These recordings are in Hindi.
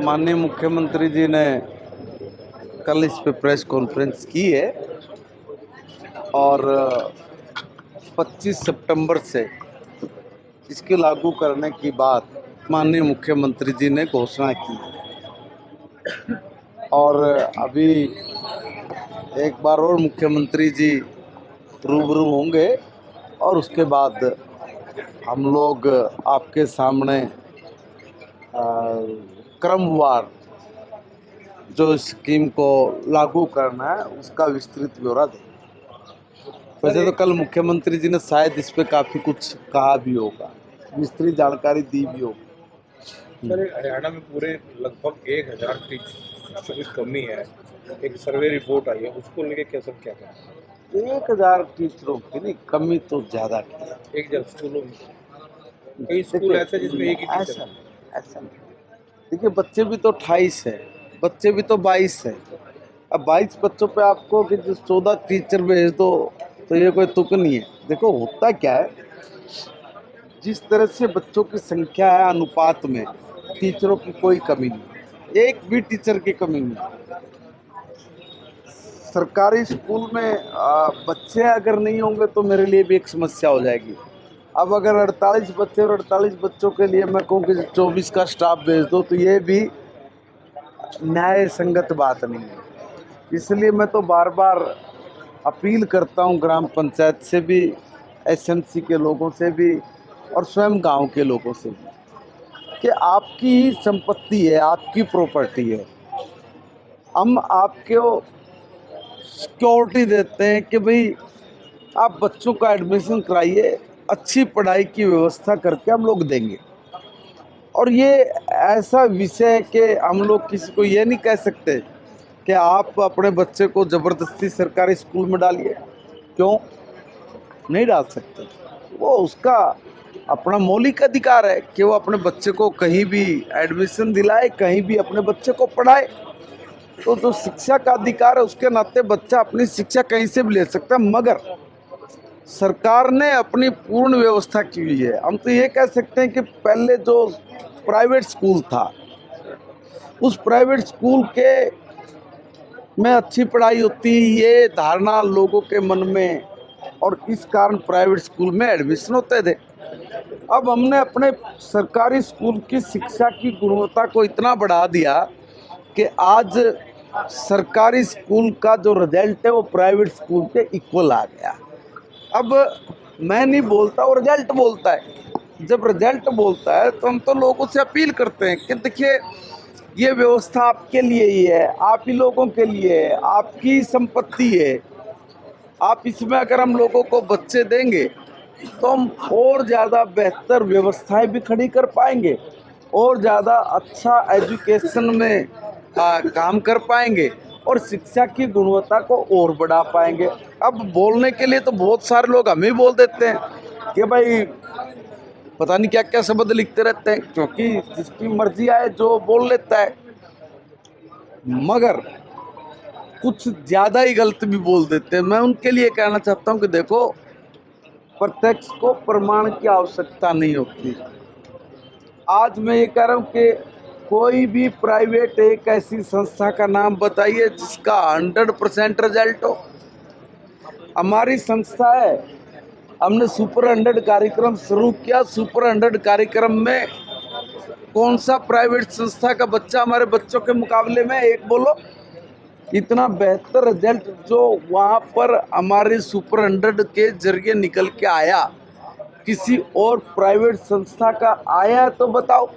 माननीय मुख्यमंत्री जी ने कल इस पे प्रेस कॉन्फ्रेंस की है और 25 सितंबर से इसके लागू करने की बात माननीय मुख्यमंत्री जी ने घोषणा की और अभी एक बार और मुख्यमंत्री जी रूबरू होंगे और उसके बाद हम लोग आपके सामने क्रमवार जो स्कीम को लागू करना है उसका विस्तृत ब्यौरा दें। वैसे तो कल मुख्यमंत्री जी ने शायद इस पे काफ़ी कुछ कहा भी होगा, विस्तृत जानकारी दी भी होगी। सर, हरियाणा में पूरे लगभग 1000 टीचर की कमी है, एक सर्वे रिपोर्ट आई है, उसको लेके कैसे क्या करें? 1000 टीचरों की नहीं, कमी तो ज़्यादा की है। 1000 स्कूलों में कई स्कूल ऐसे जिसमें एक ही टीचर है। ऐसा देखिए, बच्चे भी तो 28 है, बच्चे भी तो 22 है। अब 22 बच्चों पे आपको कि 14 टीचर भेज दो तो ये कोई तुक नहीं है। देखो होता क्या है, जिस तरह से बच्चों की संख्या है अनुपात में टीचरों की कोई कमी नहीं, एक भी टीचर की कमी नहीं। सरकारी स्कूल में बच्चे अगर नहीं होंगे तो मेरे लिए भी एक समस्या हो जाएगी। अब अगर 48 बच्चे और 48 बच्चों के लिए मैं कहूँ कि 24 का स्टाफ भेज दो तो ये भी न्याय संगत बात नहीं है। इसलिए मैं तो बार बार अपील करता हूँ ग्राम पंचायत से भी, एसएमसी के लोगों से भी और स्वयं गांव के लोगों से भी कि आपकी ही संपत्ति है, आपकी प्रॉपर्टी है। हम आपको सिक्योरिटी देते हैं कि भाई आप बच्चों का एडमिशन कराइए, अच्छी पढ़ाई की व्यवस्था करके हम लोग देंगे। और ये ऐसा विषय है कि हम लोग किसी को ये नहीं कह सकते कि आप अपने बच्चे को ज़बरदस्ती सरकारी स्कूल में डालिए। क्यों नहीं डाल सकते? वो उसका अपना मौलिक अधिकार है कि वो अपने बच्चे को कहीं भी एडमिशन दिलाए, कहीं भी अपने बच्चे को पढ़ाए। तो जो शिक्षा का अधिकार है उसके नाते बच्चा अपनी शिक्षा कहीं से भी ले सकता है, मगर सरकार ने अपनी पूर्ण व्यवस्था की हुई है। हम तो ये कह सकते हैं कि पहले जो प्राइवेट स्कूल था, उस प्राइवेट स्कूल के में अच्छी पढ़ाई होती, ये धारणा लोगों के मन में, और इस कारण प्राइवेट स्कूल में एडमिशन होते थे। अब हमने अपने सरकारी स्कूल की शिक्षा की गुणवत्ता को इतना बढ़ा दिया कि आज सरकारी स्कूल का जो रिजल्ट है वो प्राइवेट स्कूल के इक्वल आ गया। अब मैं नहीं बोलता, वो रिजल्ट बोलता है। जब रिजल्ट बोलता है तो हम तो लोगों से अपील करते हैं कि देखिए, ये व्यवस्था आपके लिए ही है, आप ही लोगों के लिए है, आपकी संपत्ति है। आप इसमें अगर हम लोगों को बच्चे देंगे तो हम और ज़्यादा बेहतर व्यवस्थाएं भी खड़ी कर पाएंगे, और ज़्यादा अच्छा एजुकेशन में काम कर पाएंगे और शिक्षा की गुणवत्ता को और बढ़ा पाएंगे। अब बोलने के लिए तो बहुत सारे लोग हमें बोल देते हैं कि भाई पता नहीं क्या क्या शब्द लिखते रहते हैं, क्योंकि जिसकी मर्जी आए जो बोल लेता है, मगर कुछ ज़्यादा ही गलत भी बोल देते हैं। मैं उनके लिए कहना चाहता हूं कि देखो, प्रत्यक्ष को प्रमाण की आवश्यकता नहीं होती। आज मैं ये कह रहा हूं कि कोई भी प्राइवेट एक ऐसी संस्था का नाम बताइए जिसका 100% रिजल्ट हो। हमारी संस्था है, हमने सुपर 100 कार्यक्रम शुरू किया। सुपर 100 कार्यक्रम में कौन सा प्राइवेट संस्था का बच्चा हमारे बच्चों के मुकाबले में, एक बोलो, इतना बेहतर रिजल्ट जो वहाँ पर हमारे सुपर 100 के जरिए निकल के आया, किसी और प्राइवेट संस्था का आया तो बताओ।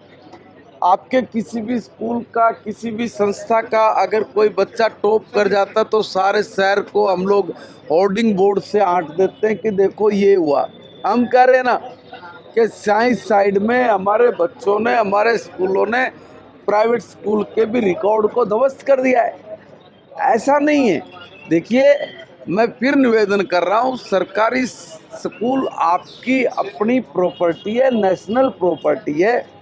आपके किसी भी स्कूल का, किसी भी संस्था का अगर कोई बच्चा टॉप कर जाता तो सारे शहर को हम लोग होर्डिंग बोर्ड से आंट देते हैं कि देखो ये हुआ। हम कह रहे हैं ना कि साइंस साइड में हमारे बच्चों ने, हमारे स्कूलों ने प्राइवेट स्कूल के भी रिकॉर्ड को ध्वस्त कर दिया है। ऐसा नहीं है। देखिए, मैं फिर निवेदन कर रहा हूँ, सरकारी स्कूल आपकी अपनी प्रॉपर्टी है, नेशनल प्रॉपर्टी है,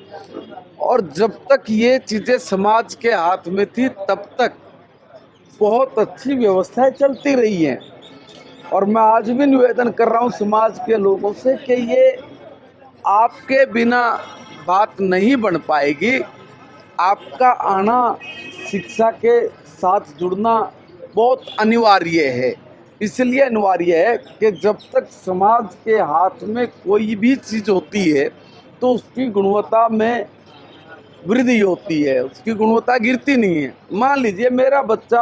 और जब तक ये चीज़ें समाज के हाथ में थी तब तक बहुत अच्छी व्यवस्थाएं चलती रही हैं। और मैं आज भी निवेदन कर रहा हूँ समाज के लोगों से कि ये आपके बिना बात नहीं बन पाएगी। आपका आना, शिक्षा के साथ जुड़ना बहुत अनिवार्य है। इसलिए अनिवार्य है कि जब तक समाज के हाथ में कोई भी चीज़ होती है तो उसकी गुणवत्ता में वृद्धि होती है, उसकी गुणवत्ता गिरती नहीं है। मान लीजिए मेरा बच्चा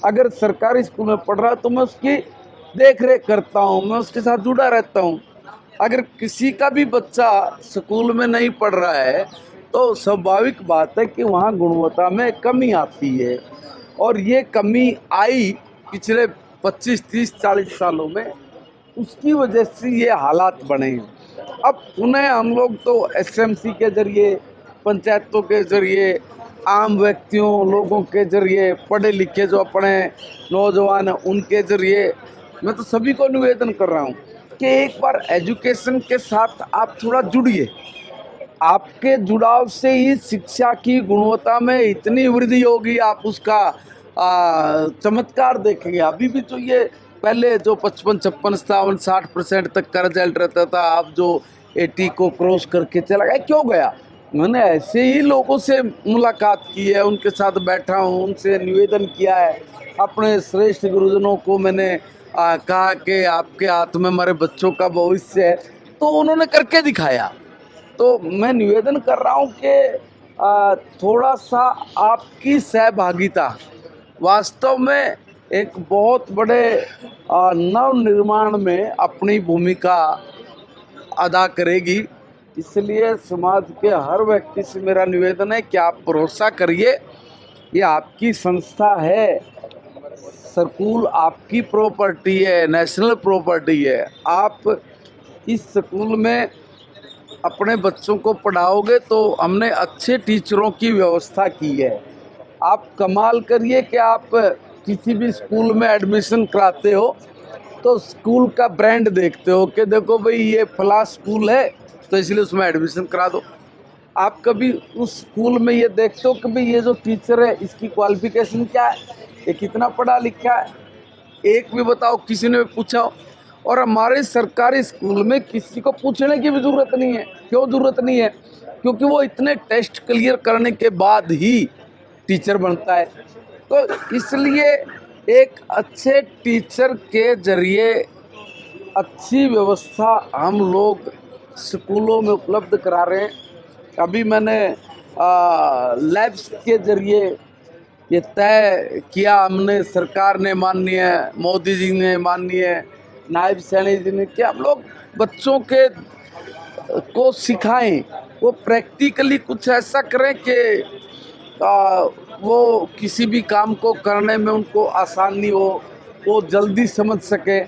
अगर सरकारी स्कूल में पढ़ रहा है तो मैं उसकी देख रेख करता हूँ, मैं उसके साथ जुड़ा रहता हूँ। अगर किसी का भी बच्चा स्कूल में नहीं पढ़ रहा है तो स्वाभाविक बात है कि वहाँ गुणवत्ता में कमी आती है, और ये कमी आई पिछले 25, 30, 40 सालों में। उसकी वजह से ये हालात बने हैं। अब पुनः हम लोग तो एसएमसी के जरिए, पंचायतों के जरिए, आम व्यक्तियों लोगों के जरिए, पढ़े लिखे जो अपने नौजवान हैं उनके जरिए मैं तो सभी को निवेदन कर रहा हूँ कि एक बार एजुकेशन के साथ आप थोड़ा जुड़िए। आपके जुड़ाव से ही शिक्षा की गुणवत्ता में इतनी वृद्धि होगी, आप उसका चमत्कार देखेंगे। अभी भी तो ये पहले जो 55, 56, 57, 60% तक का रिजल्ट रहता था, अब जो 80 को क्रॉस करके चला गया, क्यों गया? मैंने ऐसे ही लोगों से मुलाकात की है, उनके साथ बैठा हूँ, उनसे निवेदन किया है। अपने श्रेष्ठ गुरुजनों को मैंने कहा कि आपके हाथ में हमारे बच्चों का भविष्य है, तो उन्होंने करके दिखाया। तो मैं निवेदन कर रहा हूँ कि थोड़ा सा आपकी सहभागिता वास्तव में एक बहुत बड़े नव निर्माण में अपनी भूमिका अदा करेगी। इसलिए समाज के हर व्यक्ति से मेरा निवेदन है कि आप भरोसा करिए, ये आपकी संस्था है, स्कूल आपकी प्रॉपर्टी है, नेशनल प्रॉपर्टी है। आप इस स्कूल में अपने बच्चों को पढ़ाओगे तो हमने अच्छे टीचरों की व्यवस्था की है। आप कमाल करिए कि आप किसी भी स्कूल में एडमिशन कराते हो तो स्कूल का ब्रांड देखते हो कि देखो भाई ये फला स्कूल है तो इसलिए उसमें एडमिशन करा दो। आप कभी उस स्कूल में ये देखते हो कि भाई ये जो टीचर है इसकी क्वालिफिकेशन क्या है, ये कितना पढ़ा लिखा है? एक भी बताओ, किसी ने भी पूछा हो? और हमारे सरकारी स्कूल में किसी को पूछने की भी ज़रूरत नहीं है। क्यों ज़रूरत नहीं है? क्योंकि वो इतने टेस्ट क्लियर करने के बाद ही टीचर बनता है। तो इसलिए एक अच्छे टीचर के जरिए अच्छी व्यवस्था हम लोग स्कूलों में उपलब्ध करा रहे हैं। अभी मैंने लैब्स के जरिए ये तय किया, हमने, सरकार ने, माननीय मोदी जी ने, माननीय नायब सैनी जी ने, कि हम लोग बच्चों के को सिखाएं, वो प्रैक्टिकली कुछ ऐसा करें कि वो किसी भी काम को करने में उनको आसानी हो, वो जल्दी समझ सके।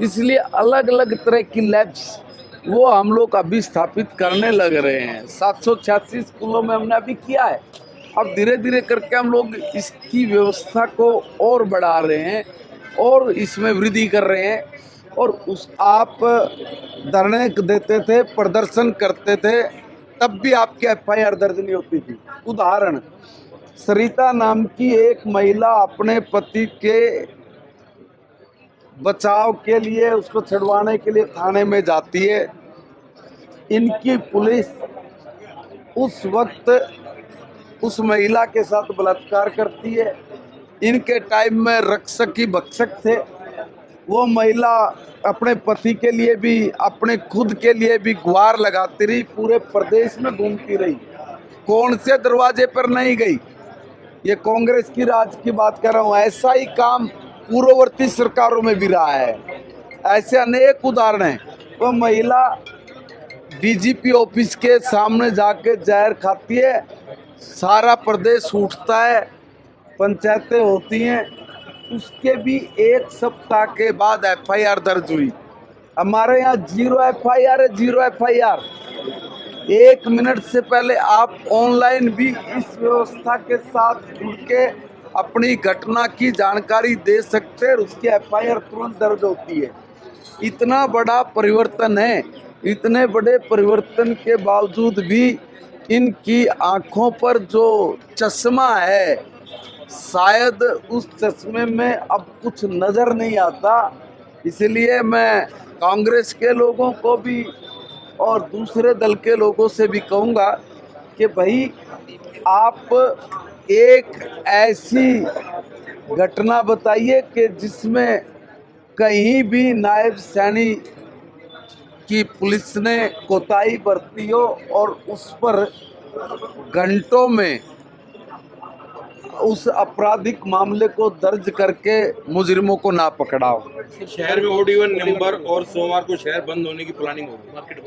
इसलिए अलग अलग तरह की लैब्स वो हम लोग अभी स्थापित करने लग रहे हैं। 786 स्कूलों में हमने अभी किया है। अब धीरे धीरे करके हम लोग इसकी व्यवस्था को और बढ़ा रहे हैं और इसमें वृद्धि कर रहे हैं। और उस आप धरने देते थे, प्रदर्शन करते थे, तब भी आपकी एफआईआर दर्ज नहीं होती थी। उदाहरण, सरिता नाम की एक महिला अपने पति के बचाव के लिए, उसको छुड़वाने के लिए थाने में जाती है। इनकी पुलिस उस वक्त उस महिला के साथ बलात्कार करती है। इनके टाइम में रक्षक ही भक्षक थे। वो महिला अपने पति के लिए भी, अपने खुद के लिए भी गुहार लगाती रही, पूरे प्रदेश में घूमती रही, कौन से दरवाजे पर नहीं गई। ये कांग्रेस की राज की बात कर रहा हूँ। ऐसा ही काम पूर्ववर्ती सरकारों में भी रहा है। ऐसे अनेक उदाहरण हैं। वो महिला डीजीपी ऑफिस के सामने जाके जहर खाती है, सारा प्रदेश उठता है, पंचायतें होती हैं, उसके भी 1 सप्ताह के बाद एफआईआर दर्ज हुई। हमारे यहाँ 0 एफआईआर है, 0 एफआईआर। 1 मिनट से पहले आप ऑनलाइन भी इस व्यवस्था के साथ जुड़ के अपनी घटना की जानकारी दे सकते हैं, उसकी एफआईआर तुरंत दर्ज होती है। इतना बड़ा परिवर्तन है। इतने बड़े परिवर्तन के बावजूद भी इनकी आंखों पर जो चश्मा है, शायद उस चश्मे में अब कुछ नज़र नहीं आता। इसलिए मैं कांग्रेस के लोगों को भी और दूसरे दल के लोगों से भी कहूँगा कि भाई आप एक ऐसी घटना बताइए कि जिसमें कहीं भी नायब सैनी की पुलिस ने कोताही बरती हो और उस पर घंटों में उस आपराधिक मामले को दर्ज करके मुजरिमों को ना पकड़ाओ। शहर में ओड इवन नंबर और सोमवार को शहर बंद होने की प्लानिंग होगी, मार्केट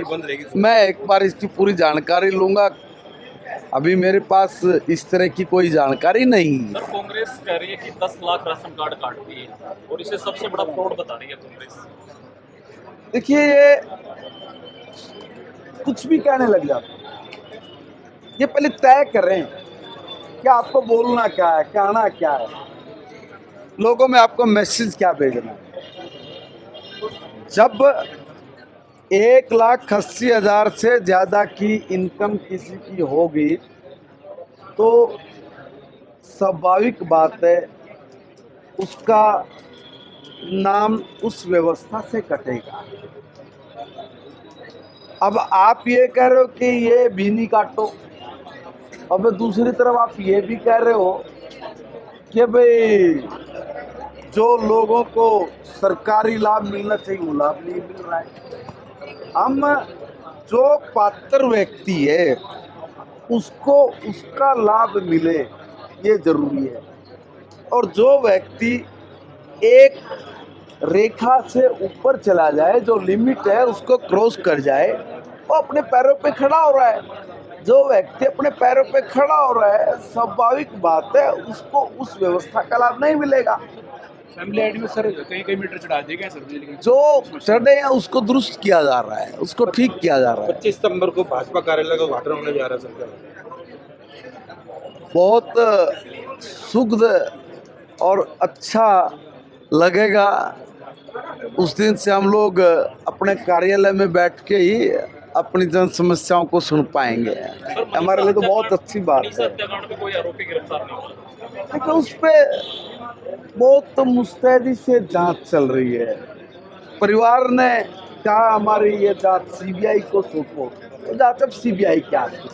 बंद रहेगी। मैं एक बार इसकी पूरी जानकारी लूंगा, अभी मेरे पास इस तरह की कोई जानकारी नहीं है। सर, कांग्रेस कह रही है कि 10 लाख राशन कार्ड काट दिए और इसे सबसे बड़ा फ्रॉड बता रही है कांग्रेस। देखिए, ये कुछ भी कहने लग जाते हैं। ये पहले तय करें कि आपको बोलना क्या है, कहना क्या है, लोगों में आपको मैसेज क्या भेजना है। जब 1,80,000 से ज़्यादा की इनकम किसी की होगी तो स्वाभाविक बात है उसका नाम उस व्यवस्था से कटेगा। अब आप ये कह रहे हो कि ये भी नहीं काटो, अब दूसरी तरफ आप ये भी कह रहे हो कि भाई जो लोगों को सरकारी लाभ मिलना चाहिए वो लाभ नहीं मिल रहा है। हम जो पात्र व्यक्ति है उसको उसका लाभ मिले ये जरूरी है, और जो व्यक्ति एक रेखा से ऊपर चला जाए, जो लिमिट है उसको क्रॉस कर जाए, वो अपने पैरों पे खड़ा हो रहा है। जो व्यक्ति अपने पैरों पे खड़ा हो रहा है, स्वाभाविक बात है उसको उस व्यवस्था का लाभ नहीं मिलेगा। फैमिली आईडी में सर कई मीटर चढ़ा दिए गए सर, लेकिन जो चढ़े हैं उसको दुरुस्त किया जा रहा है, उसको ठीक किया जा रहा है। 25 सितंबर को भाजपा कार्यालय का उद्घाटन होने जा रहा है सरकार। बहुत सुखद और अच्छा लगेगा। उस दिन से हम लोग अपने कार्यालय में बैठ के ही अपनी जन समस्याओं को सुन पाएंगे। हमारे लिए तो बहुत अच्छी बात है। हत्याकांड में कोई आरोपी गिरफ्तार नहीं हुआ, लेकिन उस पे बहुत मुस्तैदी से जांच चल रही है। परिवार ने कहा हमारी ये जांच सीबीआई को सौंपो, तो जांच अब सीबीआई के हाथ में।